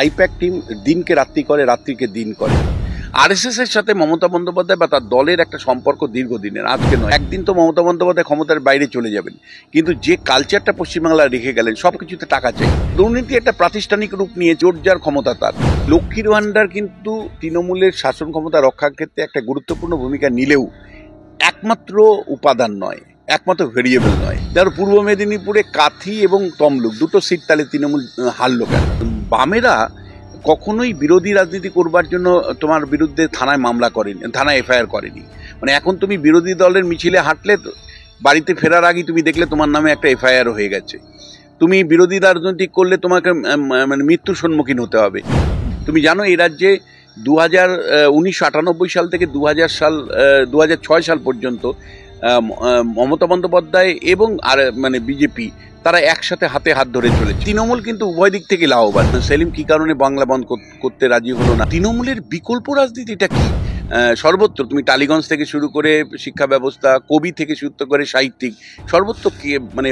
I-PAC team দিনকে রাত্রি করে, রাত্রিকে দিন করে। আরএসএস এর সাথে মমতা বন্দ্যোপাধ্যায় বা তার দলের একটা সম্পর্ক দীর্ঘদিনের, আজকে নয়। একদিন তো মমতা বন্দ্যোপাধ্যায় ক্ষমতার বাইরে চলে যাবেন, কিন্তু যে কালচারটা পশ্চিমবাংলা রেখে গেলেন, সবকিছুতে টাকা চাই। দুর্নীতি একটা প্রাতিষ্ঠানিক রূপ নিয়ে জোর যার ক্ষমতা তার। লক্ষ্মীর ভান্ডার কিন্তু তৃণমূলের শাসন ক্ষমতা রক্ষার ক্ষেত্রে একটা গুরুত্বপূর্ণ ভূমিকা নিলেও একমাত্র উপাদান নয়, একমাত্র ভেরিয়েবল নয়। তার পূর্ব মেদিনীপুরে কাথি এবং তমলুক দুটো সিট তাহলে তৃণমূল হারলো কেন? বামেরা কখনোই বিরোধী রাজনীতি করবার জন্য তোমার বিরুদ্ধে থানায় মামলা করেনি, থানায় এফআইআর করেনি। মানে এখন তুমি বিরোধী দলের মিছিলে হাঁটলে বাড়িতে ফেরার আগে তুমি দেখলে তোমার নামে একটা এফআইআর হয়ে গেছে। তুমি বিরোধী রাজনৈতিক করলে তোমাকে মানে মৃত্যুর সম্মুখীন হতে হবে। তুমি জানো এই রাজ্যে 1998 সাল থেকে 2006 সাল পর্যন্ত মমতা বন্দ্যোপাধ্যায় এবং আর মানে বিজেপি তারা একসাথে হাতে হাত ধরে চলেছে। তৃণমূল কিন্তু উভয় দিক থেকে লাভবান। সেলিম কি কারণে বাংলা বন্ধ করতে রাজি হলো না? তৃণমূলের বিকল্প রাজনীতিটা কি? সর্বত্র তুমি টালিগঞ্জ থেকে শুরু করে শিক্ষা ব্যবস্থা, কবি থেকে শুরু করে সাহিত্যিক, সর্বত্র মানে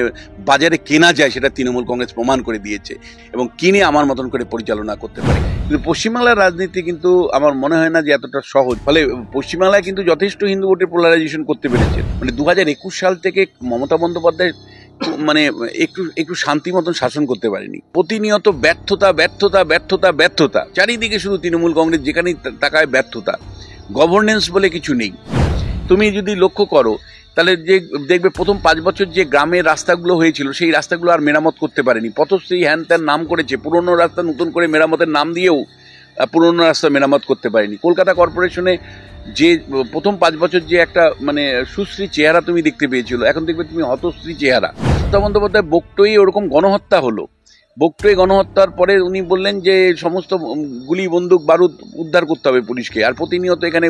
বাজারে কেনা যায়, সেটা তৃণমূল কংগ্রেস প্রমাণ করে দিয়েছে এবং কিনে আমার মতন করে পরিচালনা করতে পারে। কিন্তু পশ্চিমবাংলার রাজনীতি কিন্তু আমার মনে হয় না যে এতটা সহজ। ফলে পশ্চিমবাংলায় কিন্তু যথেষ্ট হিন্দু ভোটের পোলারাইজেশন করতে পেরেছে। মানে 2021 সাল থেকে মমতা বন্দ্যোপাধ্যায় মানে একটু শান্তি মতন শাসন করতে পারেনি। প্রতিনিয়ত ব্যর্থতা ব্যর্থতা ব্যর্থতা ব্যর্থতা, চারিদিকে শুধু তৃণমূল কংগ্রেস, যেখানেই তাকায় ব্যর্থতা। গভর্নেন্স বলে কিছু নেই। তুমি যদি লক্ষ্য করো তাহলে যে দেখবে প্রথম 5 বছর যে গ্রামের রাস্তাগুলো হয়েছিল সেই রাস্তাগুলো আর মেরামত করতে পারেনি। পথশ্রী হ্যান ত্যান নাম করেছে, পুরনো রাস্তা নতুন করে মেরামতের নাম দিয়েও পুরনো রাস্তা মেরামত করতে পারেনি। কলকাতা কর্পোরেশনে যে প্রথম 5 বছর যে একটা মানে সুশ্রী চেহারা তুমি দেখতে পেয়েছিল, এখন দেখবে তুমি হতশ্রী চেহারা। মমতা বন্দ্যোপাধ্যায় বকটই ওরকম গণহত্যা হলো। বকটই গণহত্যার পরে উনি বললেন যে সমস্ত গুলি বন্দুক বারুদ উদ্ধার করতে হবে পুলিশকে, আর প্রতিনিয়ত এখানে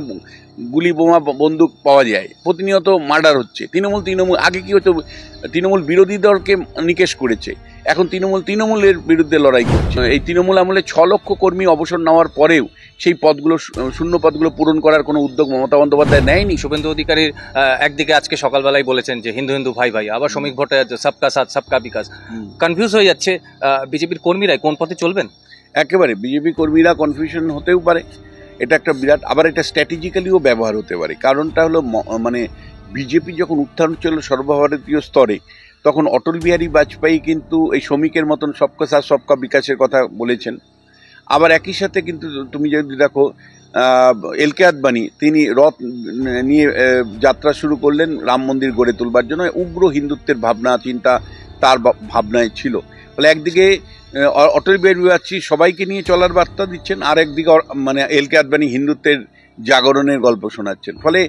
গুলি বোমা বন্দুক পাওয়া যায়, প্রতিনিয়ত মার্ডার হচ্ছে। তৃণমূল আগে কি হতো, তৃণমূল বিরোধী দলকে নিকেশ করেছে, এখন তৃণমূলের বিরুদ্ধে লড়াই করছে। এই তৃণমূল আমলে 6 লক্ষ কর্মী অবসর নেওয়ার পরেও সেই পদগুলো, শূন্য পদগুলো পূরণ করার কোনো উদ্যোগ মমতা বন্দ্যোপাধ্যায় নেয়নি। শুভেন্দু অধিকারীর একদিকে আজকে সকালবেলায় বলেছেন যে হিন্দু হিন্দু ভাই ভাই, আবার শ্রমিক ভট্টাচার্য সবকা সাথ সবকা বিকাশ। কনফিউজ হয়ে যাচ্ছে বিজেপির কর্মীরা কোন পথে চলবেন। একেবারে বিজেপি কর্মীরা কনফিউশন হতেও পারে। এটা একটা বিরাট, আবার এটা স্ট্র্যাটেজিক্যালিও ব্যবহার হতে পারে। কারণটা হলো মানে বিজেপি যখন উত্থান ছিল সর্বভারতীয় স্তরে, তখন অটল বিহারী বাজপেয়ী কিন্তু এই শ্রমিকের মতন সবকা সাথ সবকা বিকাশের কথা বলেছেন। আবার একই সাথে কিন্তু তুমি যদি দেখো এলকে আদবানি, তিনি রথ নিয়ে যাত্রা শুরু করলেন রাম মন্দির গড়ে তুলবার জন্য। উগ্র হিন্দুত্বের ভাবনা চিন্তা তার ভাবনায় ছিল। ফলে একদিকে অটল বিহারী বাজপেয়ী সবাইকে নিয়ে চলার বার্তা দিচ্ছেন, আর একদিকে মানে এলকে আদবানি হিন্দুত্বের জাগরণের গল্প শোনাচ্ছেন। ফলে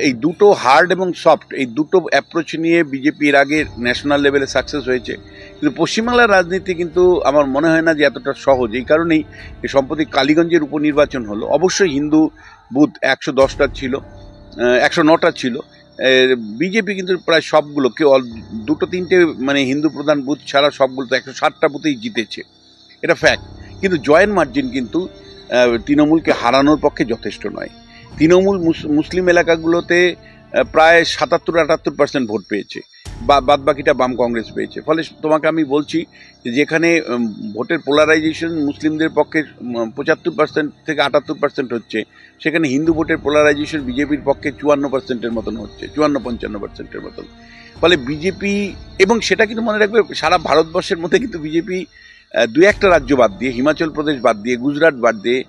এই দুটো হার্ড এবং সফট, এই দুটো অ্যাপ্রোচ নিয়ে বিজেপি এর আগে ন্যাশনাল লেভেলে সাকসেস হয়েছে। কিন্তু পশ্চিমবাংলার রাজনীতি কিন্তু আমার মনে হয় না যে এতটা সহজ। এই কারণেই সম্প্রতি কালীগঞ্জের উপনির্বাচন হলো। অবশ্যই হিন্দু বুথ 110টা ছিল, 109টা ছিল। বিজেপি কিন্তু প্রায় সবগুলো, কেউ 2-3টে মানে হিন্দু প্রধান বুথ ছাড়া সবগুলো তো 160টা বুথেই জিতেছে, এটা ফ্যাক্ট। কিন্তু জয়ের মার্জিন কিন্তু তৃণমূলকে হারানোর পক্ষে যথেষ্ট নয়। তৃণমূল মুসলিম এলাকাগুলোতে প্রায় 77-78% ভোট পেয়েছে, বাদ বাকিটা বাম কংগ্রেস পেয়েছে। ফলে তোমাকে আমি বলছি যে যেখানে ভোটের পোলারাইজেশন মুসলিমদের পক্ষে 75% থেকে 78% হচ্ছে, সেখানে হিন্দু ভোটের পোলারাইজেশন বিজেপির পক্ষে 54%-এর মতন হচ্ছে, 54-55%-এর মতন। ফলে বিজেপি, এবং সেটা কিন্তু মনে রাখবে সারা ভারতবর্ষের মধ্যে কিন্তু বিজেপি 2-1টা রাজ্য বাদ দিয়ে, হিমাচল প্রদেশ বাদ দিয়ে, গুজরাট বাদ দিয়ে,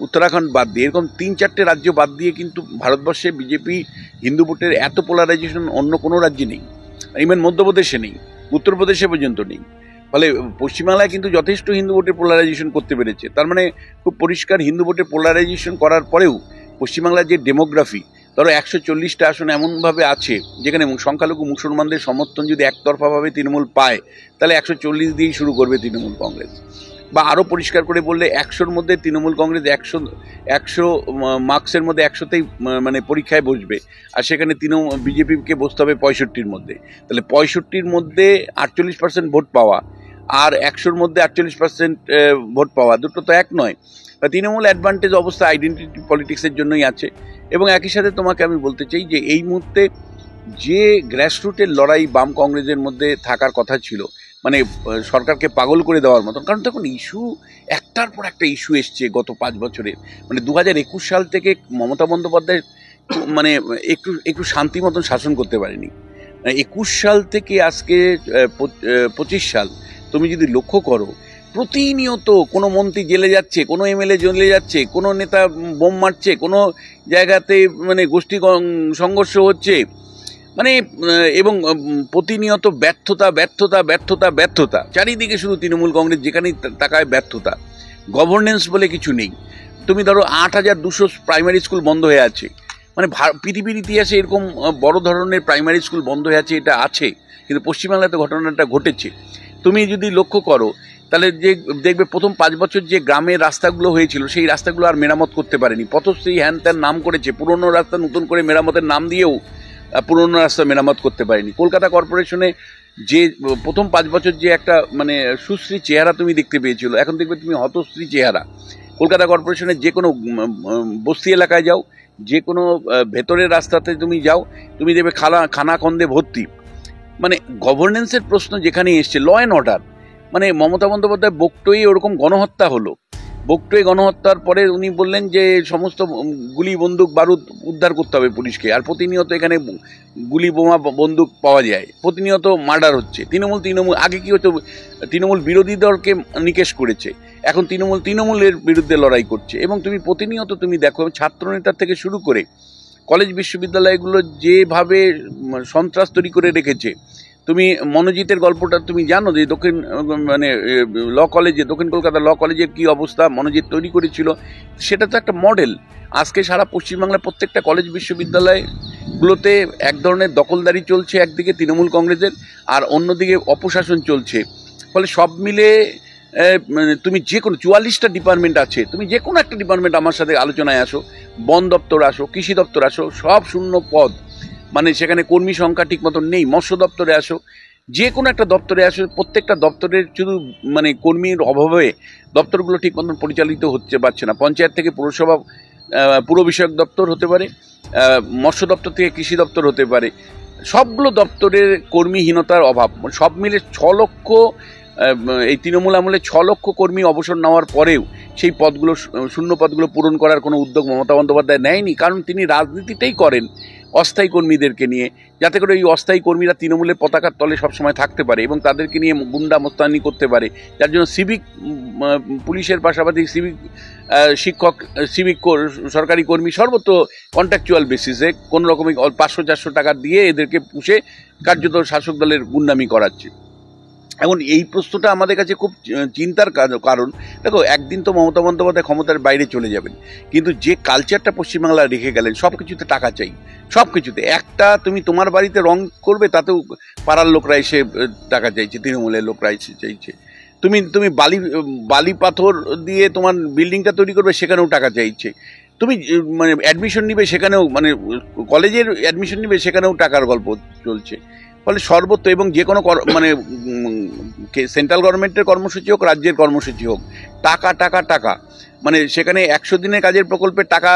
উত্তরাখণ্ড বাদ দিয়ে, এরকম 3-4টে রাজ্য বাদ দিয়ে কিন্তু ভারতবর্ষে বিজেপি হিন্দু ভোটের এত পোলারাইজেশন অন্য কোনো রাজ্যে নেই। ইভেন মধ্যপ্রদেশে নেই, উত্তরপ্রদেশে পর্যন্ত নেই। ফলে পশ্চিমবাংলায় কিন্তু যথেষ্ট হিন্দু ভোটের পোলারাইজেশন করতে পেরেছে। তার মানে খুব পরিষ্কার, হিন্দু ভোটের পোলারাইজেশন করার পরেও পশ্চিমবাংলার যে ডেমোগ্রাফি, ধরো 140টা আসন এমনভাবে আছে যেখানে সংখ্যালঘু মুসলমানদের সমর্থন যদি একতরফাভাবে তৃণমূল পায়, তাহলে 140 দিয়েই শুরু করবে তৃণমূল কংগ্রেস। বা আরও পরিষ্কার করে বললে 100-র মধ্যে তৃণমূল কংগ্রেস 100 মার্কসের মধ্যে 100তেই মানে পরীক্ষায় বসবে, আর সেখানে বিজেপিকে বসতে হবে 65-র মধ্যে। তাহলে 65-র মধ্যে 48% ভোট পাওয়া আর 100-র মধ্যে 48% ভোট পাওয়া, দুটো তো এক নয়। তৃণমূল অ্যাডভান্টেজ অবস্থা আইডেন্টিটি পলিটিক্সের জন্যই আছে। এবং একই সাথে তোমাকে আমি বলতে চাই যে এই মুহূর্তে যে গ্রাসরুটের লড়াই বাম কংগ্রেসের মধ্যে থাকার কথা ছিল, মানে সরকারকে পাগল করে দেওয়ার মতন। কারণ তখন ইস্যু একটার পর একটা ইস্যু এসছে গত 5 বছরের। মানে 2021 সাল থেকে মমতা বন্দ্যোপাধ্যায় মানে একটু একটু শান্তি মতন শাসন করতে পারেনি। 21 সাল থেকে আজকে 25 সাল তুমি যদি লক্ষ্য করো, প্রতিনিয়ত কোনো মন্ত্রী জেলে যাচ্ছে, কোনো এমএলএ জেলে যাচ্ছে, কোনো নেতা বোম মারছে, কোনো জায়গাতে মানে গোষ্ঠী সংঘর্ষ হচ্ছে, মানে এবং প্রতিনিয়ত ব্যর্থতা ব্যর্থতা ব্যর্থতা ব্যর্থতা, চারিদিকে শুধু তৃণমূল কংগ্রেস, যেখানেই তাকায় ব্যর্থতা। গভর্নেন্স বলে কিছু নেই। তুমি ধরো 8200 প্রাইমারি স্কুল বন্ধ হয়ে আছে, মানে পৃথিবীর ইতিহাসে এরকম বড় ধরনের প্রাইমারি স্কুল বন্ধ হয়ে আছে এটা আছে, কিন্তু পশ্চিমবাংলাতে ঘটনাটা ঘটেছে। তুমি যদি লক্ষ্য করো তাহলে যে দেখবে প্রথম 5 বছর যে গ্রামের রাস্তাগুলো হয়েছিল সেই রাস্তাগুলো আর মেরামত করতে পারেনি। পথশ্রী হ্যান ত্যান নাম করেছে, পুরনো রাস্তা নতুন করে মেরামতের নাম দিয়েও পুরনো রাস্তা মেরামত করতে পারেনি। কলকাতা কর্পোরেশনে যে প্রথম 5 বছর যে একটা মানে সুশ্রী চেহারা তুমি দেখতে পেয়েছিল, এখন দেখবে তুমি হতশ্রী চেহারা। কলকাতা কর্পোরেশনের যে কোনো বস্তি এলাকায় যাও, যে কোনো ভেতরের রাস্তাতে তুমি যাও, তুমি দেখবে খানাখন্দে ভর্তি। মানে গভর্নেন্সের প্রশ্ন যেখানে এসছে, ল অ্যান্ড অর্ডার, মানে মমতা বন্দ্যোপাধ্যায় বকটই ওরকম গণহত্যা হলো। বকটই গণহত্যার পরে উনি বললেন যে সমস্ত গুলি বন্দুক বারুদ উদ্ধার করতে হবে পুলিশকে, আর প্রতিনিয়ত এখানে গুলি বোমা বন্দুক পাওয়া যায়, প্রতিনিয়ত মার্ডার হচ্ছে। তৃণমূল আগে কি হতো, তৃণমূল বিরোধী দলকে নিকেশ করেছে, এখন তৃণমূলের বিরুদ্ধে লড়াই করছে। এবং তুমি প্রতিনিয়ত তুমি দেখো ছাত্রনেতার থেকে শুরু করে কলেজ বিশ্ববিদ্যালয়গুলো যেভাবে সন্ত্রাস তৈরি করে রেখেছে। তুমি মনোজিতের গল্পটা তুমি জানো যে দক্ষিণ কলকাতা ল কলেজের কি অবস্থা মনোজিৎ তৈরি করেছিল, সেটা তো একটা মডেল। আজকে সারা পশ্চিমবাংলার প্রত্যেকটা কলেজ বিশ্ববিদ্যালয়গুলোতে এক ধরনের দখলদারি চলছে, একদিকে তৃণমূল কংগ্রেসের, আর অন্যদিকে অপশাসন চলছে। ফলে সব মিলে তুমি যে কোনো 44টা ডিপার্টমেন্ট আছে, তুমি যে কোনো একটা ডিপার্টমেন্ট আমার সাথে আলোচনায় আসো, বন দপ্তর আসো, কৃষি দপ্তর আসো, সব শূন্য পদ, মানে সেখানে কর্মী সংখ্যা ঠিক মতন নেই। মৎস্য দপ্তরে আসো, যে কোনো একটা দপ্তরে আসো, প্রত্যেকটা দপ্তরের শুধু মানে কর্মীর অভাবে দপ্তরগুলো ঠিক মতন পরিচালিত হচ্ছে পারছে না। পঞ্চায়েত থেকে পুরসভা পুর বিষয়ক দপ্তর হতে পারে, মৎস্য দপ্তর থেকে কৃষি দপ্তর হতে পারে, সবগুলো দপ্তরের কর্মীহীনতার অভাব। সব মিলে 6 লক্ষ, এই তৃণমূল আমলে 6 লক্ষ কর্মী অবসর নেওয়ার পরেও সেই পদগুলো, শূন্য পদগুলো পূরণ করার কোনো উদ্যোগ মমতা বন্দ্যোপাধ্যায় নেয়নি। কারণ তিনি রাজনীতিটাই করেন অস্থায়ী কর্মীদেরকে নিয়ে, যাতে করে এই অস্থায়ী কর্মীরা তৃণমূলের পতাকার তলে সবসময় থাকতে পারে এবং তাদেরকে নিয়ে গুন্ডা মোস্তানি করতে পারে। যার জন্য সিভিক পুলিশের পাশাপাশি সিভিক শিক্ষক, সিভিক সরকারি কর্মী সর্বত্র কন্ট্রাকচুয়াল বেসিসে কোনো রকমের 500-400 টাকা দিয়ে এদেরকে পুষে কার্যত শাসক দলের গুন্ডামি করাচ্ছে। এখন এই প্রশ্নটা আমাদের কাছে খুব চিন্তার কারণ। দেখো, একদিন তো মমতা বন্দ্যোপাধ্যায় ক্ষমতার বাইরে চলে যাবেন, কিন্তু যে কালচারটা পশ্চিমবাংলা রেখে গেলেন, সব কিছুতে টাকা চাই, সব কিছুতে। একটা তুমি তোমার বাড়িতে রং করবে, তাতেও পাড়ার লোকরা এসে টাকা চাইছে, তৃণমূলের লোকরা এসে চাইছে। তুমি বালি পাথর দিয়ে তোমার বিল্ডিংটা তৈরি করবে, সেখানেও টাকা চাইছে। তুমি মানে অ্যাডমিশন নিবে, সেখানেও মানে কলেজের অ্যাডমিশন নিবে, সেখানেও টাকার গল্প চলছে। ফলে সর্বত্র, এবং যে কোনো মানে সেন্ট্রাল গভর্নমেন্টের কর্মসূচি হোক, রাজ্যের কর্মসূচি হোক, টাকা টাকা টাকা। মানে সেখানে 100 দিনের কাজের প্রকল্পের টাকা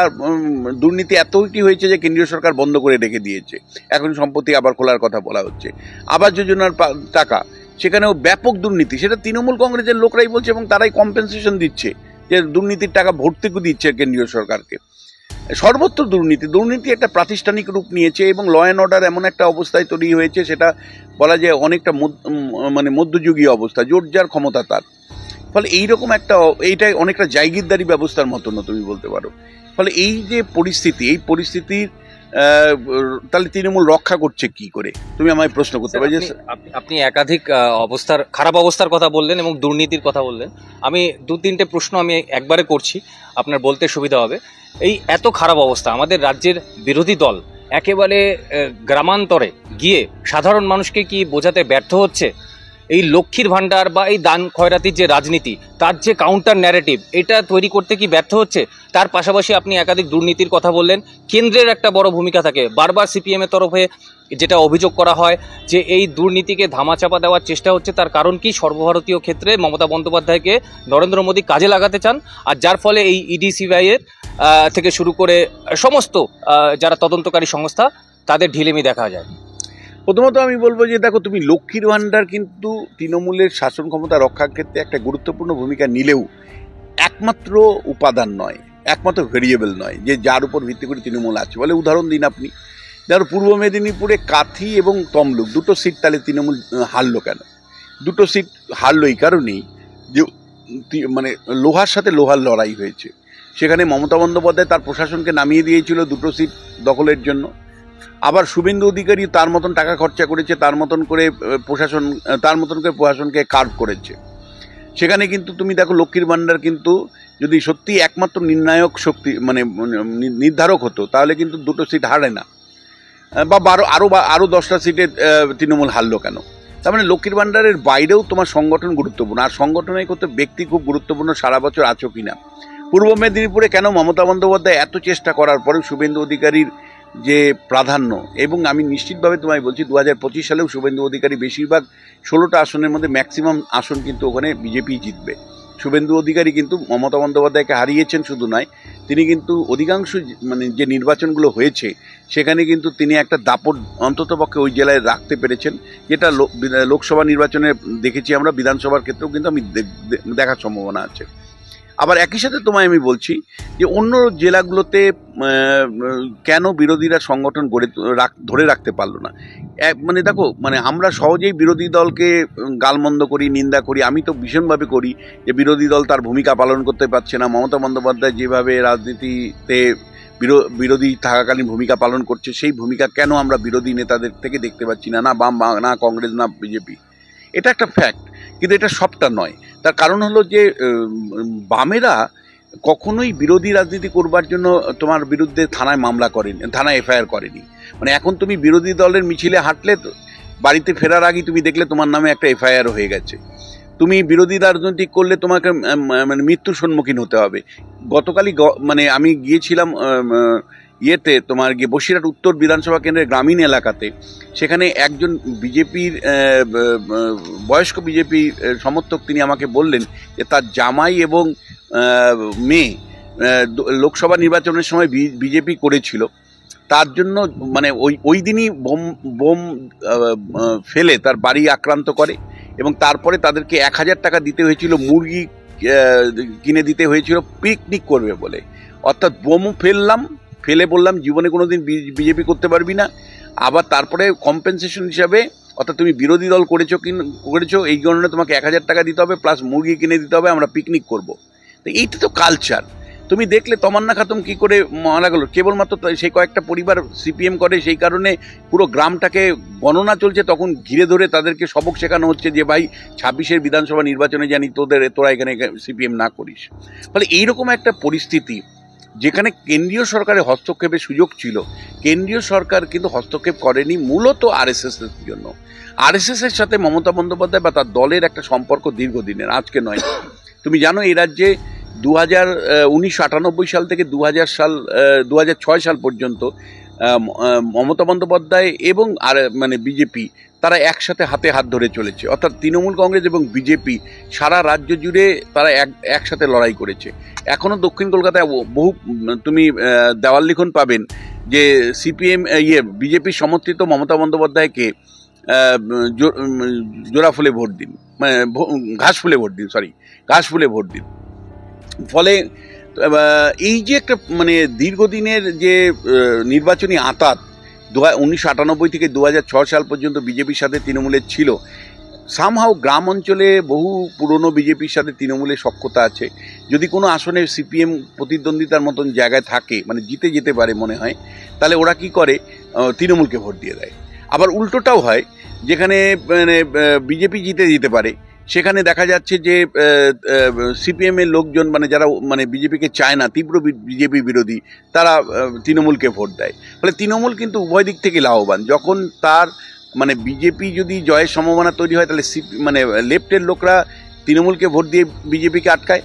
দুর্নীতি এতটি হয়েছে যে কেন্দ্রীয় সরকার বন্ধ করে রেখে দিয়েছে। এখন সম্প্রতি আবার খোলার কথা বলা হচ্ছে। আবাস যোজনার টাকা, সেখানেও ব্যাপক দুর্নীতি, সেটা তৃণমূল কংগ্রেসের লোকরাই বলছে এবং তারাই কম্পেনসেশন দিচ্ছে যে দুর্নীতির টাকা ভর্তিও দিচ্ছে কেন্দ্রীয় সরকারকে। সর্বত্র দুর্নীতি একটা প্রাতিষ্ঠানিক রূপ নিয়েছে এবং ল অ্যান্ড অর্ডার এমন একটা অবস্থায় তৈরি হয়েছে, সেটা বলা যায় অনেকটা মানে মধ্যযুগীয় অবস্থা, জোর যার ক্ষমতা তার। ফলে এইরকম এইটাই অনেকটা জায়গিরদারি ব্যবস্থার মতন তুমি বলতে পারো। ফলে এই যে এই পরিস্থিতির তাহলে তৃণমূল রক্ষা করছে কি করে, তুমি আমায় প্রশ্ন করতে পারো। আপনি একাধিক খারাপ অবস্থার কথা বললেন এবং দুর্নীতির কথা বললেন। আমি 2-3টে প্রশ্ন আমি একবারে করছি, আপনার বলতে সুবিধা হবে। এই এত খারাপ অবস্থা, আমাদের রাজ্যের বিরোধী দল একেবারে গ্রামান্তরে গিয়ে সাধারণ মানুষকে কি বোঝাতে ব্যর্থ হচ্ছে? এই লক্ষ্মীর ভাণ্ডার বা এই দান খয়রাতির যে রাজনীতি, তার যে কাউন্টার ন্যারেটিভ, এটা তৈরি করতে কি ব্যর্থ হচ্ছে? তার পাশাপাশি আপনি একাধিক দুর্নীতির কথা বললেন। কেন্দ্রের একটা বড় ভূমিকা থাকে, বারবার সিপিএমের তরফে যেটা অভিযোগ করা হয় যে এই দুর্নীতিকে ধামাচাপা দেওয়ার চেষ্টা হচ্ছে। তার কারণ কি? সর্বভারতীয় ক্ষেত্রে মমতা বন্দ্যোপাধ্যায়কে নরেন্দ্র মোদী কাজে লাগাতে চান, আর যার ফলে এই ইডি সিবিআইয়ের থেকে শুরু করে সমস্ত যারা তদন্তকারী সংস্থা, তাদের ঢিলেমি দেখা যায়। প্রথমত আমি বলবো যে দেখো, তুমি লক্ষ্মীর ভাণ্ডার কিন্তু তৃণমূলের শাসন ক্ষমতা রক্ষার ক্ষেত্রে একটা গুরুত্বপূর্ণ ভূমিকা নিলেও একমাত্র উপাদান নয়, একমাত্র ভেরিয়েবল নয় যে যার উপর ভিত্তি করে তৃণমূল আছে। বলে উদাহরণ দিন আপনি, ধরো পূর্ব মেদিনীপুরে কাথি এবং তমলুক দুটো সিট তাহলে তৃণমূল হারলো কেন? দুটো সিট হারলো এই কারণেই যে মানে লোহার সাথে লোহার লড়াই হয়েছে। সেখানে মমতা বন্দ্যোপাধ্যায় তার প্রশাসনকে নামিয়ে দিয়েছিল দুটো সিট দখলের জন্য। আবার শুভেন্দু অধিকারী তার মতন টাকা খরচা করেছে, তার মতন করে প্রশাসনকে কার্ভ করেছে। সেখানে কিন্তু তুমি দেখো, লক্ষ্মীর ভাণ্ডার কিন্তু যদি সত্যি একমাত্র নির্ণায়ক শক্তি মানে নির্ধারক হতো, তাহলে কিন্তু দুটো সিট হারে না, বা আরো 10টা সিটে তৃণমূল হারলো কেন? তার মানে লক্ষ্মীর ভাণ্ডারের বাইরেও তোমার সংগঠন গুরুত্বপূর্ণ, আর সংগঠনের করতে ব্যক্তি খুব গুরুত্বপূর্ণ। সারা বছর আছো কিনা? পূর্ব মেদিনীপুরে কেন মমতা বন্দ্যোপাধ্যায় এত চেষ্টা করার পরেও শুভেন্দু অধিকারীর যে প্রাধান্য, এবং আমি নিশ্চিতভাবে তোমায় বলছি 2025 সালেও শুভেন্দু অধিকারী বেশিরভাগ 16টা আসনের মধ্যে ম্যাক্সিমাম আসন কিন্তু ওখানে বিজেপি জিতবে। শুভেন্দু অধিকারী কিন্তু মমতা বন্দ্যোপাধ্যায়কে হারিয়েছেন শুধু নয়, তিনি কিন্তু অধিকাংশ মানে যে নির্বাচনগুলো হয়েছে সেখানে কিন্তু তিনি একটা দাপট অন্ততপক্ষে ওই জেলায় রাখতে পেরেছেন, যেটা লোকসভা নির্বাচনে দেখেছি আমরা, বিধানসভার ক্ষেত্রেও কিন্তু আমি দেখার সম্ভাবনা আছে। আবার একই সাথে তোমায় আমি বলছি যে অন্য জেলাগুলোতে কেন বিরোধীরা সংগঠন ধরে রাখতে পারলো না? মানে দেখো, মানে আমরা সহজেই বিরোধী দলকে গালমন্দ করি, নিন্দা করি। আমি তো ভীষণভাবে করি যে বিরোধী দল তার ভূমিকা পালন করতে পারছে না। মমতা বন্দ্যোপাধ্যায় যেভাবে রাজনীতিতে বিরোধী থাকাকালীন ভূমিকা পালন করছে, সেই ভূমিকা কেন আমরা বিরোধী নেতাদের থেকে দেখতে পাচ্ছি না? না বাম, না কংগ্রেস, না বিজেপি। এটা একটা ফ্যাক্ট, কিন্তু এটা সবটা নয়। তার কারণ হলো যে বামেরা কখনোই বিরোধী রাজনীতি করবার জন্য তোমার বিরুদ্ধে থানায় মামলা করেনি, থানায় এফআইআর করেনি। মানে এখন তুমি বিরোধী দলের মিছিলে হাঁটলে বাড়িতে ফেরার আগে তুমি দেখলে তোমার নামে একটা এফআইআর হয়ে গেছে। তুমি বিরোধী রাজনীতি করলে তোমাকে মানে মৃত্যুর সম্মুখীন হতে হবে। গতকালই মানে আমি গিয়েছিলাম ইয়েতে, তোমার গিয়ে বসিরহাট উত্তর বিধানসভা কেন্দ্রের গ্রামীণ এলাকাতে। সেখানে একজন বিজেপির বয়স্ক বিজেপি সমর্থক, তিনি আমাকে বললেন যে তার জামাই এবং মেয়ে লোকসভা নির্বাচনের সময় বিজেপি করেছিল, তার জন্য মানে ওই দিনই বোম ফেলে তার বাড়ি আক্রান্ত করে, এবং তারপরে তাদেরকে 1000 টাকা দিতে হয়েছিল, মুরগি কিনে দিতে হয়েছিল পিকনিক করবে বলে। অর্থাৎ বোম ফেলে বললাম জীবনে কোনোদিন বিজেপি করতে পারবি না। আবার তারপরে কম্পেনসেশন হিসাবে, অর্থাৎ তুমি বিরোধী দল করেছো এই কারণে তোমাকে 1000 টাকা দিতে হবে, প্লাস মুরগি কিনে দিতে হবে, আমরা পিকনিক করব। তো এইটা তো কালচার। তুমি দেখলে তমান্না খাতুন কি করে মারা গেল, কেবলমাত্র সেই কয়েকটা পরিবার সিপিএম করে, সেই কারণে পুরো গ্রামটাকে গণনা চলছে, তখন ঘিরে ধরে তাদেরকে সবক শেখানো হচ্ছে যে ভাই 26-এর বিধানসভা নির্বাচনে জানি তোরা এখানে সিপিএম না করিস। ফলে এইরকম একটা পরিস্থিতি, যেখানে কেন্দ্রীয় সরকারের হস্তক্ষেপের সুযোগ ছিল, কেন্দ্রীয় সরকার কিন্তু হস্তক্ষেপ করেনি মূলত আরএসএস এর জন্য। আরএসএস এর সাথে মমতা বন্দ্যোপাধ্যায় বা তার দলের একটা সম্পর্ক দীর্ঘদিনের, আজকে নয়। তুমি জানো এই রাজ্যে 1998 সাল থেকে 2006 সাল পর্যন্ত মমতা বন্দ্যোপাধ্যায় এবং মানে বিজেপি, তারা একসাথে হাতে হাত ধরে চলেছে। অর্থাৎ তৃণমূল কংগ্রেস এবং বিজেপি সারা রাজ্য জুড়ে তারা একসাথে লড়াই করেছে। এখনও দক্ষিণ কলকাতায় বহু তুমি দেওয়াল লিখন পাবেন যে সিপিএম বিজেপি সমর্থিত মমতা বন্দ্যোপাধ্যায়কে জোড়া ফুলে ভোট দিন, মানে ঘাস ফুলে ভোট দিন। ফলে এই যে একটা মানে দীর্ঘদিনের যে নির্বাচনী আঁতাত 1998 থেকে 2006 সাল পর্যন্ত বিজেপির সাথে তৃণমূলের ছিল, সামহাও গ্রাম অঞ্চলে বহু পুরনো বিজেপির সাথে তৃণমূলের সখ্যতা আছে। যদি কোনো আসনে সিপিএম প্রতিদ্বন্দ্বিতার মতন জায়গায় থাকে, মানে জিতে যেতে পারে মনে হয়, তাহলে ওরা কি করে, তৃণমূলকে ভোট দিয়ে দেয়। আবার উল্টোটাও হয়, যেখানে মানে বিজেপি জিতে যেতে পারে, সেখানে দেখা যাচ্ছে যে সিপিএম এর লোকজন, মানে যারা মানে বিজেপিকে চায় না, তীব্র বিজেপি বিরোধী, তারা তৃণমূলকে ভোট দেয়। ফলে তৃণমূল কিন্তু উভয় দিক থেকে লাভবান। যখন তার মানে বিজেপি যদি জয়ের সম্ভাবনা তৈরি হয়, তাহলে মানে লেফটের লোকরা তৃণমূলকে ভোট দিয়ে বিজেপিকে আটকায়।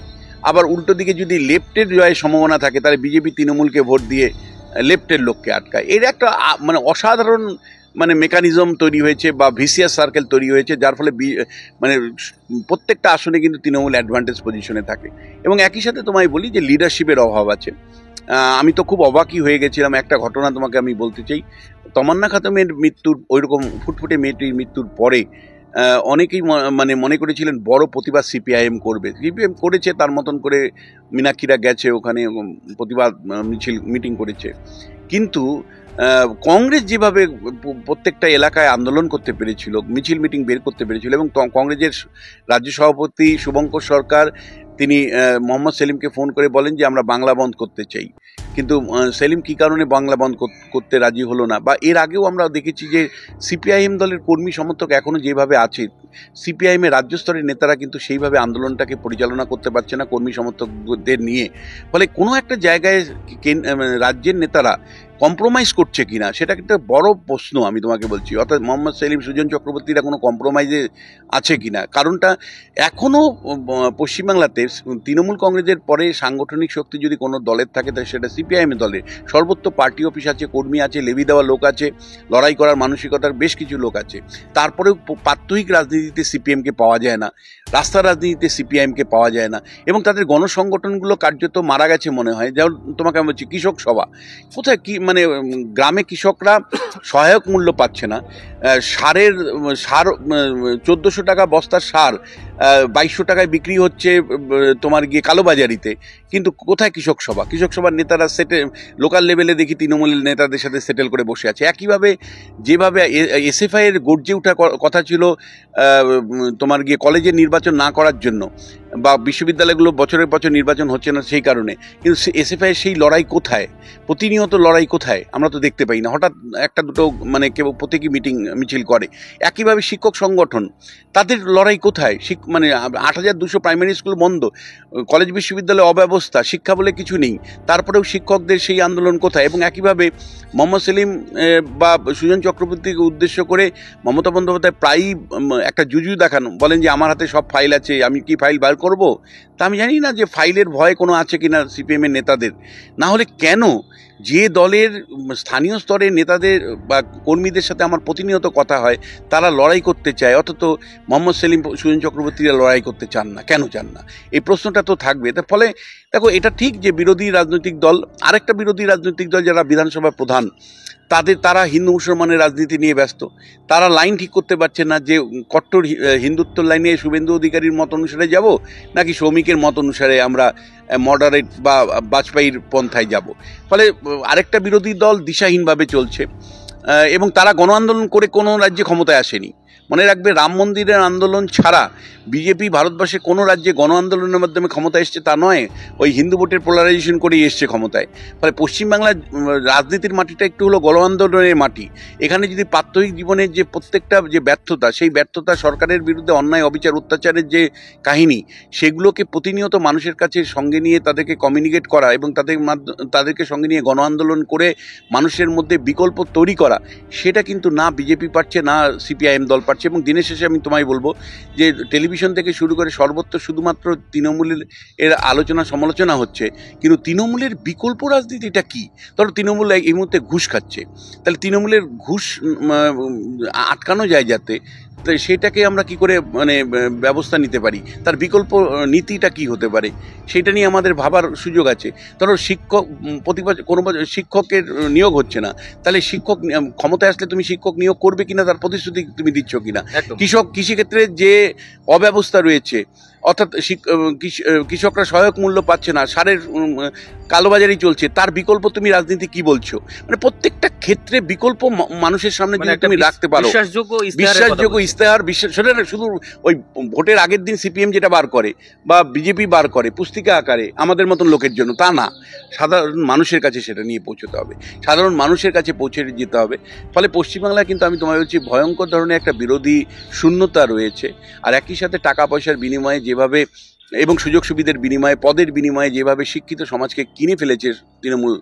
আবার উল্টো দিকে যদি লেফটের জয়ের সম্ভাবনা থাকে, তাহলে বিজেপি তৃণমূলকে ভোট দিয়ে লেফটের লোককে আটকায়। এর একটা মানে অসাধারণ মানে মেকানিজম তৈরি হয়েছে, বা ভিসিয়াস সার্কেল তৈরি হয়েছে, যার ফলে মানে প্রত্যেকটা আসনে কিন্তু তৃণমূল অ্যাডভান্টেজ পজিশনে থাকে। এবং একই সাথে তোমায় বলি যে লিডারশিপের অভাব আছে। আমি তো খুব অবাকই হয়ে গেছিলাম। একটা ঘটনা তোমাকে আমি বলতে চাই। তমান্না খাতুনের মৃত্যুর, ওইরকম ফুটফুটে মেয়েটির মৃত্যুর পরে অনেকেই মানে মনে করেছিলেন বড় প্রতিবাদ সিপিআইএম করবে। সিপিএম করেছে, তার মতন করে মীনাক্ষীরা গেছে ওখানে, প্রতিবাদ মিটিং করেছে। কিন্তু কংগ্রেস যেভাবে প্রত্যেকটা এলাকায় আন্দোলন করতে পেরেছিল, মিছিল মিটিং বের করতে পেরেছিল, এবং কংগ্রেসের রাজ্য সভাপতি শুভঙ্কর সরকার তিনি মোহাম্মদ সেলিমকে ফোন করে বলেন যে আমরা বাংলা বন্ধ করতে চাই। কিন্তু সেলিম কী কারণে বাংলা বন্ধ করতে রাজি হলো না? বা এর আগেও আমরা দেখেছি যে সিপিআইএম দলের কর্মী সমর্থক এখনও যেভাবে আছে, সিপিআইএমের রাজ্য স্তরের নেতারা কিন্তু সেইভাবে আন্দোলনটাকে পরিচালনা করতে পারছে না কর্মী সমর্থকদের নিয়ে। ফলে কোনো একটা জায়গায় রাজ্যের নেতারা কম্প্রোমাইজ করছে কিনা সেটা কিন্তু বড় প্রশ্ন, আমি তোমাকে বলছি। অর্থাৎ মোহাম্মদ সেলিম, সুজন চক্রবর্তীরা কোনো কম্প্রোমাইজে আছে কিনা। কারণটা এখনও পশ্চিমবাংলাতে তৃণমূল কংগ্রেসের পরে সাংগঠনিক শক্তি যদি কোনো দলের থাকে তাহলে সেটা সিপিআইএমের দলের। সর্বত্র পার্টি অফিস আছে, কর্মী আছে, লেভি দেওয়া লোক আছে, লড়াই করার মানসিকতার বেশ কিছু লোক আছে। তারপরেও প্রাত্যহিক রাজনীতিতে সিপিএমকে পাওয়া যায় না, রাস্তার রাজনীতিতে সিপিআইএমকে পাওয়া যায় না, এবং তাদের গণসংগঠনগুলো কার্যত মারা গেছে মনে হয়। যেমন তোমাকে আমি বলছি কৃষক সভা, কোথায় কি মানে গ্রামে কৃষকরা সহায়ক মূল্য পাচ্ছে না। সার 1400 টাকা বস্তার সার 2200 টাকায় বিক্রি হচ্ছে তোমার গিয়ে কালোবাজারিতে। কিন্তু কোথায় কৃষক সভা? কৃষক সভার নেতারা লোকাল লেভেলে দেখি তৃণমূলের নেতাদের সাথে সেটেল করে বসে আছে। একইভাবে যেভাবে এসএফআই এর গর্জে ওঠা কথা ছিল তোমার গিয়ে কলেজের নির্বাচন না করার জন্য, বা বিশ্ববিদ্যালয়গুলো বছরের বছর নির্বাচন হচ্ছে না সেই কারণে, কিন্তু এসএফআই এর সেই লড়াই কোথায়? প্রতিনিয়ত লড়াই কোথায়? আমরা তো দেখতে পাই না। হঠাৎ একটা দুটো মানে কেউ প্রত্যেকই মিছিল করে। একইভাবে শিক্ষক সংগঠন, তাদের লড়াই কোথায়? মানে 8200 প্রাইমারি স্কুল বন্ধ, কলেজ বিশ্ববিদ্যালয়ে অব্যবস্থা, শিক্ষা বলে কিছু নেই, তারপরেও শিক্ষকদের সেই আন্দোলন কোথায়? এবং একইভাবে মোহাম্মদ সেলিম বা সুজন চক্রবর্তীকে উদ্দেশ্য করে মমতা বন্দ্যোপাধ্যায় প্রায়ই একটা জুজু দেখানো, বলেন যে আমার হাতে সব ফাইল আছে, আমি কি ফাইল বার করব? তা আমি জানি না যে ফাইলের ভয় কোনো আছে কিনা সিপিএমের নেতাদের। না হলে কেন যে দলের স্থানীয় স্তরের নেতাদের বা কর্মীদের সাথে আমার প্রতিনিয়ত কথা হয়, তারা লড়াই করতে চায়, অথচ মোহাম্মদ সেলিম, সুজন চক্রবর্তীরা লড়াই করতে চান না, কেন চান না? এই প্রশ্নটা তো থাকবে। তার ফলে দেখো, এটা ঠিক যে বিরোধী রাজনৈতিক দল, আরেকটা বিরোধী রাজনৈতিক দল যারা বিধানসভা প্রধান, তারা হিন্দু মুসলমানের রাজনীতি নিয়ে ব্যস্ত। তারা লাইন ঠিক করতে পারছে না যে কট্টর হিন্দুত্বর লাইনে শুভেন্দু অধিকারীর মত অনুসারে যাব, নাকি শ্রমিকের মত অনুসারে আমরা মডারেট বা বাজপেয়ীর পন্থায় যাব। ফলে আরেকটা বিরোধী দল দিশাহীনভাবে চলছে, এবং তারা গণ আন্দোলন করে কোনো রাজ্যে ক্ষমতায় আসেনি। মনে রাখবে, রাম মন্দিরের আন্দোলন ছাড়া বিজেপি ভারতবর্ষে কোনো রাজ্যে গণ আন্দোলনের মাধ্যমে ক্ষমতা এসছে তা নয়, ওই হিন্দু ভোটের পোলারাইজেশন করেই এসছে ক্ষমতায়। ফলে পশ্চিমবাংলার রাজনীতির মাটিটা একটু হলো গণ আন্দোলনের মাটি। এখানে যদি প্রাত্যহিক জীবনের যে প্রত্যেকটা যে ব্যর্থতা, সেই ব্যর্থতা, সরকারের বিরুদ্ধে অন্যায়, অবিচার, অত্যাচারের যে কাহিনী, সেগুলোকে প্রতিনিয়ত মানুষের কাছে সঙ্গে নিয়ে তাদেরকে কমিউনিকেট করা এবং তাদেরকে সঙ্গে নিয়ে গণ আন্দোলন করে মানুষের মধ্যে বিকল্প তৈরি করা, সেটা কিন্তু না বিজেপি পারছে, না সিপিআইএম দল পারছে। এবং দিনের শেষে আমি তোমায় বলবো যে টেলিভিশন থেকে শুরু করে সর্বত্র শুধুমাত্র তৃণমূলের আলোচনা সমালোচনা হচ্ছে, কিন্তু তৃণমূলের বিকল্প রাজনীতিটা কি? ধরো তৃণমূল এই মুহূর্তে ঘুষ খাচ্ছে, তাহলে তৃণমূলের ঘুষ আটকানো যায় যাতে, তো সেটাকে আমরা কি করে মানে ব্যবস্থা নিতে পারি, তার বিকল্প নীতিটা কি হতে পারে, সেটা নিয়ে আমাদের ভাবার সুযোগ আছে। ধরো শিক্ষক কোনো শিক্ষকের নিয়োগ হচ্ছে না, তাহলে শিক্ষক ক্ষমতায় আসলে তুমি শিক্ষক নিয়োগ করবে কিনা তার প্রতিশ্রুতি তুমি দিচ্ছ কিনা। কৃষিক্ষেত্রে যে অব্যবস্থা রয়েছে, অর্থাৎ কৃষকরা সহায়ক মূল্য পাচ্ছে না, সারের কালোবাজারি চলছে, তার বিকল্প তুমি রাজনীতি কি বলছো? মানে প্রত্যেকটা ক্ষেত্রে বিকল্প মানুষের সামনে যদি তুমি রাখতে পারো, বিশ্বাসযোগ্য ইস্তেহার, সেটা শুধু ওই ভোটের আগের দিন সিপিএম যেটা বার করে বা বিজেপি বার করে পুস্তিকা আকারে আমাদের মতন লোকের জন্য, তা না, সাধারণ মানুষের কাছে সেটা নিয়ে পৌঁছতে হবে, সাধারণ মানুষের কাছে পৌঁছে যেতে হবে। ফলে পশ্চিমবাংলায় কিন্তু আমি তোমায় বলছি ভয়ঙ্কর ধরনের একটা বিরোধী শূন্যতা রয়েছে। আর একই সাথে টাকা পয়সার বিনিময়ে যেভাবে এবং সুযোগ সুবিধার বিনিময়ে, পদের বিনিময়ে যেভাবে শিক্ষিত সমাজকে কিনে ফেলেছে তৃণমূল,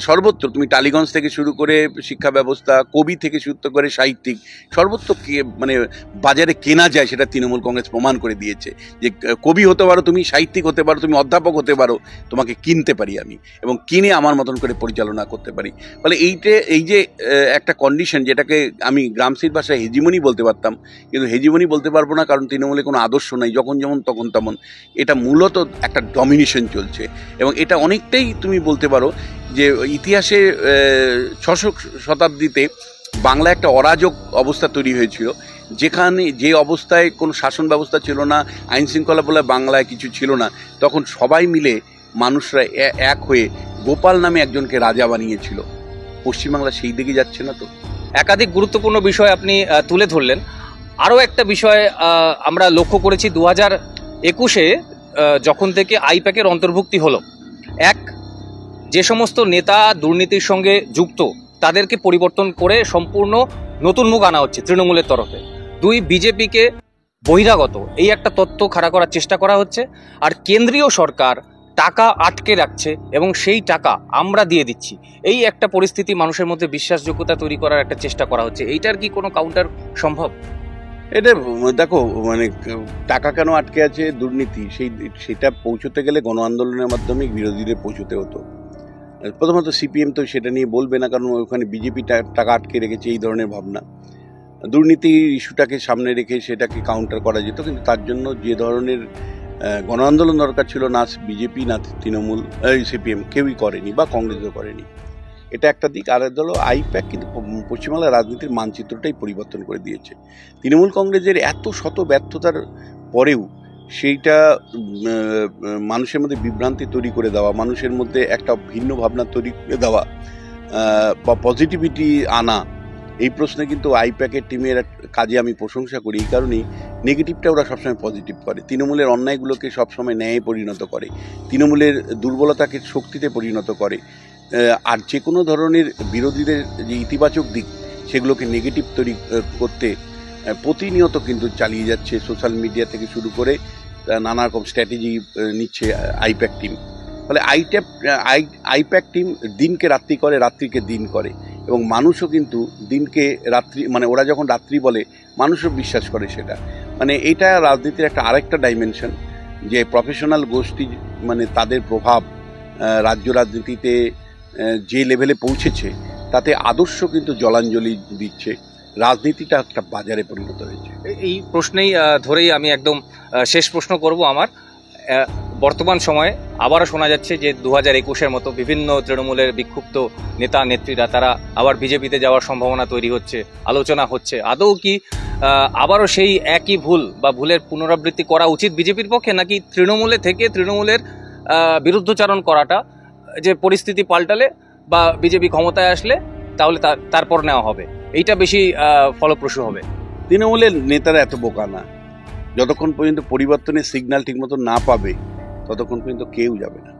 সর্বত্র তুমি টালিগঞ্জ থেকে শুরু করে শিক্ষা ব্যবস্থা, কবি থেকে শুরু করে সাহিত্যিক, সর্বত্র মানে বাজারে কেনা যায়, সেটা তৃণমূল কংগ্রেস প্রমাণ করে দিয়েছে যে কবি হতে পারো তুমি, সাহিত্যিক হতে পারো তুমি, অধ্যাপক হতে পারো, তোমাকে কিনতে পারি আমি এবং কিনে আমার মতন করে পরিচালনা করতে পারি। ফলে এই যে একটা কন্ডিশন, যেটাকে আমি গ্রামসির ভাষায় হেজিমনি বলতে পারতাম, কিন্তু হেজিমনি বলতে পারবো না, কারণ তৃণমূলে কোনো আদর্শ নাই, যখন যেমন তখন তেমন। এটা মূলত একটা ডমিনেশন চলছে, এবং এটা অনেকটাই তুমি বলতে পারো যে ইতিহাসে 600 শতাব্দীতে বাংলা একটা অরাজক অবস্থা তৈরি হয়েছিল, যেখানে যে অবস্থায় কোনো শাসন ব্যবস্থা ছিল না, আইন শৃঙ্খলা বলে বাংলায় কিছু ছিল না, তখন সবাই মিলে মানুষরা এক হয়ে গোপাল নামে একজনকে রাজা বানিয়েছিল। পশ্চিমবাংলা সেই দিকে যাচ্ছে না তো? একাধিক গুরুত্বপূর্ণ বিষয় আপনি তুলে ধরলেন। আরও একটা বিষয় আমরা লক্ষ্য করেছি 2021-এ যখন থেকে আইপ্যাকের অন্তর্ভুক্তি হলো, এক, যে সমস্ত নেতা দুর্নীতির সঙ্গে যুক্ত তাদেরকে পরিবর্তন করে সম্পূর্ণ নতুন মুখ আনা হচ্ছে তৃণমূলের তরফে। 2, বিজেপিকে বহিরাগত এই একটা তত্ত্ব খাড়া করার চেষ্টা করা হচ্ছে, আর কেন্দ্রীয় সরকার টাকা আটকে রাখছে এবং সেই টাকা আমরা দিয়ে দিচ্ছি, এই একটা পরিস্থিতি মানুষের মধ্যে বিশ্বাসযোগ্যতা তৈরি করার একটা চেষ্টা করা হচ্ছে। এইটার কি কোনো কাউন্টার সম্ভব? এটা দেখো, মানে টাকা কেন আটকে আছে, দুর্নীতি, সেটা পৌঁছতে গেলে গণ আন্দোলনের মাধ্যমে বিরোধীদের পৌঁছতে হতো। প্রথমত সিপিএম তো সেটা নিয়ে বলবে না, কারণ ওখানে বিজেপি টাকা আটকে রেখেছে, এই ধরনের ভাবনা। দুর্নীতির ইস্যুটাকে সামনে রেখে সেটাকে কাউন্টার করা যেত, কিন্তু তার জন্য যে ধরনের গণ আন্দোলন দরকার ছিল, না বিজেপি না তৃণমূল সিপিএম কেউই করেনি, বা কংগ্রেসও করেনি। এটা একটা দিক। আর হলো আইপ্যাক কিন্তু পশ্চিমবাংলার রাজনীতির মানচিত্রটাই পরিবর্তন করে দিয়েছে। তৃণমূল কংগ্রেসের এত শত ব্যর্থতার পরেও সেইটা মানুষের মধ্যে বিভ্রান্তি তৈরি করে দেওয়া, মানুষের মধ্যে একটা ভিন্ন ভাবনা তৈরি করে দেওয়া, বা পজিটিভিটি আনা, এই প্রশ্নে কিন্তু আইপ্যাকের টিমের কাজে আমি প্রশংসা করি। এই কারণেই নেগেটিভটা ওরা সবসময় পজিটিভ করে, তৃণমূলের অন্যায়গুলোকে সবসময় ন্যায়ে পরিণত করে, তৃণমূলের দুর্বলতাকে শক্তিতে পরিণত করে, আর যে কোনো ধরনের বিরোধীদের যে ইতিবাচক দিক সেগুলোকে নেগেটিভ তৈরি করতে প্রতিনিয়ত কিন্তু চালিয়ে যাচ্ছে। সোশ্যাল মিডিয়া থেকে শুরু করে নানা রকম স্ট্র্যাটেজি নিচ্ছে আইপ্যাক টিম। ফলে আইপ্যাক টিম দিনকে রাত্রি করে, রাত্রিকে দিন করে, এবং মানুষও কিন্তু দিনকে রাত্রি, মানে ওরা যখন রাত্রি বলে মানুষও বিশ্বাস করে সেটা। মানে এটা রাজনীতির একটা আরেকটা ডাইমেনশন, যে প্রফেশনাল গোষ্ঠী, মানে তাদের প্রভাব রাজ্য রাজনীতিতে যে লেভেলে পৌঁছেছে, তাতে আদর্শ কিন্তু জলাঞ্জলি দিচ্ছে। রাজনীতিটা একটা বাজারে পরিণত হয়েছে। এই প্রশ্নেই ধরেই আমি একদম শেষ প্রশ্ন করব আমার। বর্তমান সময়ে আবারও শোনা যাচ্ছে যে 2021-এর মতো বিভিন্ন তৃণমূলের বিক্ষুব্ধ নেতা নেত্রীরা তারা আবার বিজেপিতে যাওয়ার সম্ভাবনা তৈরি হচ্ছে, আলোচনা হচ্ছে। আদৌ কি আবারও সেই একই ভুল বা ভুলের পুনরাবৃত্তি করা উচিত বিজেপির পক্ষে, নাকি তৃণমূলে থেকে তৃণমূলের বিরুদ্ধচারণ করাটা, যে পরিস্থিতি পাল্টালে বা বিজেপি ক্ষমতায় আসলে তাহলে তারপর নেওয়া হবে, এইটা বেশি ফলপ্রসূ হবে? তৃণমূলের নেতারা এত বোকা না, যতক্ষণ পর্যন্ত পরিবর্তনের সিগন্যাল ঠিকমতো না পাবে ততক্ষণ পর্যন্ত কেউ যাবে না।